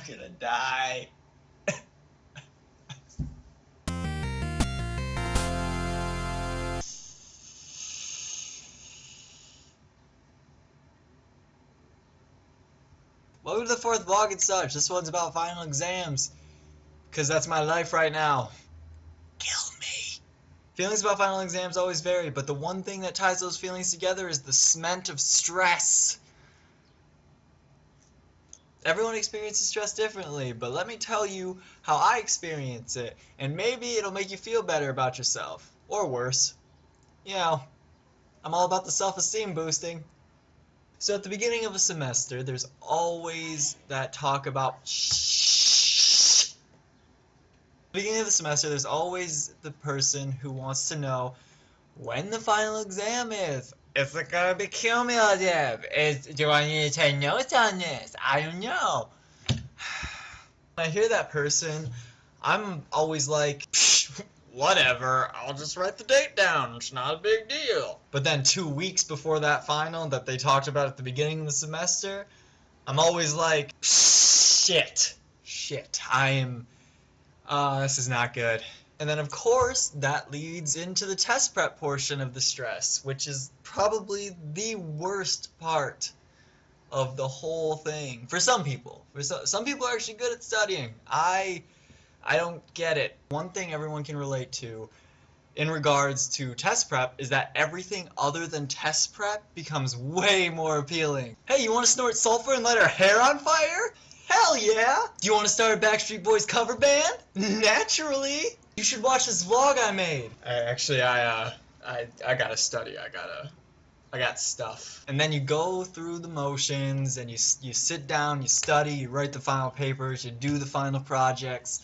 gonna die. Welcome to the fourth vlog and such. This one's about final exams, because that's my life right now. Kill me. Feelings about final exams always vary, but the one thing that ties those feelings together is the cement of stress. Everyone experiences stress differently, but let me tell you how I experience it, and maybe it'll make you feel better about yourself. Or worse. You know, I'm all about the self-esteem boosting. So at the beginning of a semester, there's always that talk about shh. At the beginning of the semester, there's always the person who wants to know when the final exam is. Is it gonna be cumulative? Do I need to take notes on this? I don't know. When I hear that person, I'm always like, whatever, I'll just write the date down, it's not a big deal. But then 2 weeks before that final that they talked about at the beginning of the semester, I'm always like, shit, this is not good. And then of course, that leads into the test prep portion of the stress, which is probably the worst part of the whole thing. For some people. Some people are actually good at studying. I don't get it. One thing everyone can relate to in regards to test prep is that everything other than test prep becomes way more appealing. Hey, you want to snort sulfur and light our hair on fire? Hell yeah! Do you want to start a Backstreet Boys cover band? Naturally! You should watch this vlog I made. I gotta study. I got stuff. And then you go through the motions and you sit down, you study, you write the final papers, you do the final projects,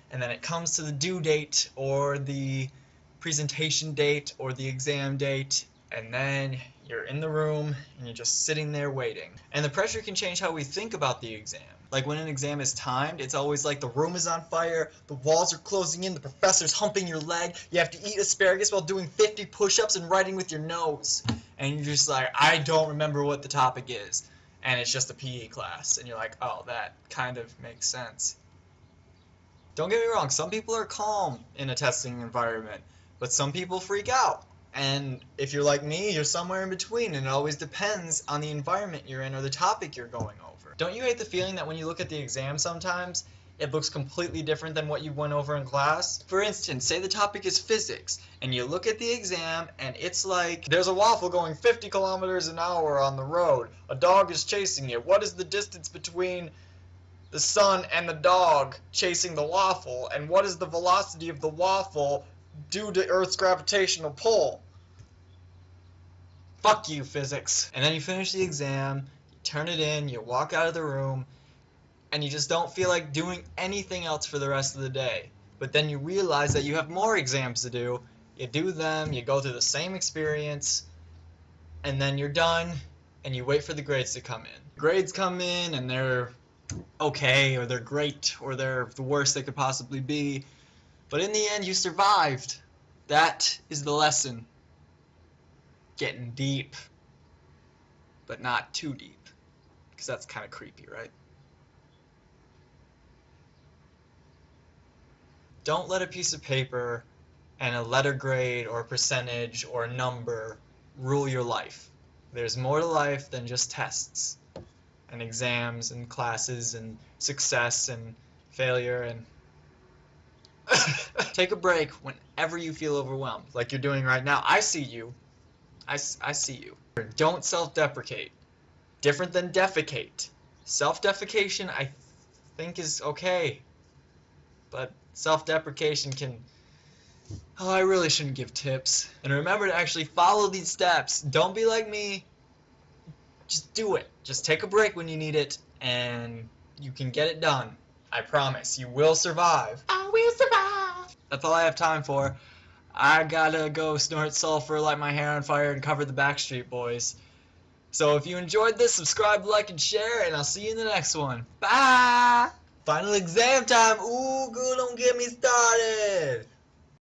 and then it comes to the due date or the presentation date or the exam date, and then you're in the room and you're just sitting there waiting. And the pressure can change how we think about the exam. Like when an exam is timed, it's always like the room is on fire, the walls are closing in, the professor's humping your leg, you have to eat asparagus while doing 50 push-ups and writing with your nose. And you're just like, I don't remember what the topic is. And it's just a PE class. And you're like, oh, that kind of makes sense. Don't get me wrong, some people are calm in a testing environment, but some people freak out. And if you're like me, you're somewhere in between, and it always depends on the environment you're in or the topic you're going over. Don't you hate the feeling that when you look at the exam sometimes, it looks completely different than what you went over in class? For instance, say the topic is physics, and you look at the exam, and it's like, there's a waffle going 50 kilometers an hour on the road. A dog is chasing it. What is the distance between the sun and the dog chasing the waffle? And what is the velocity of the waffle due to Earth's gravitational pull? Fuck you, physics. And then you finish the exam, you turn it in, you walk out of the room, and you just don't feel like doing anything else for the rest of the day. But then you realize that you have more exams to do, you do them, you go through the same experience, and then you're done, and you wait for the grades to come in. Grades come in, and they're okay, or they're great, or they're the worst they could possibly be. But in the end, you survived. That is the lesson. Getting deep, but not too deep, because that's kind of creepy, right? Don't let a piece of paper and a letter grade or a percentage or a number rule your life. There's more to life than just tests and exams and classes and success and failure and take a break whenever you feel overwhelmed, like you're doing right now. I see you. I see you. Don't self-deprecate. Different than defecate. Self-defecation, I think, is okay. But self-deprecation can... Oh, I really shouldn't give tips. And remember to actually follow these steps. Don't be like me. Just do it. Just take a break when you need it, and you can get it done. I promise. You will survive. I will survive. That's all I have time for. I gotta go snort sulfur, light my hair on fire, and cover the Backstreet Boys. So if you enjoyed this, subscribe, like, and share, and I'll see you in the next one. Bye! Final exam time! Ooh, girl, don't get me started!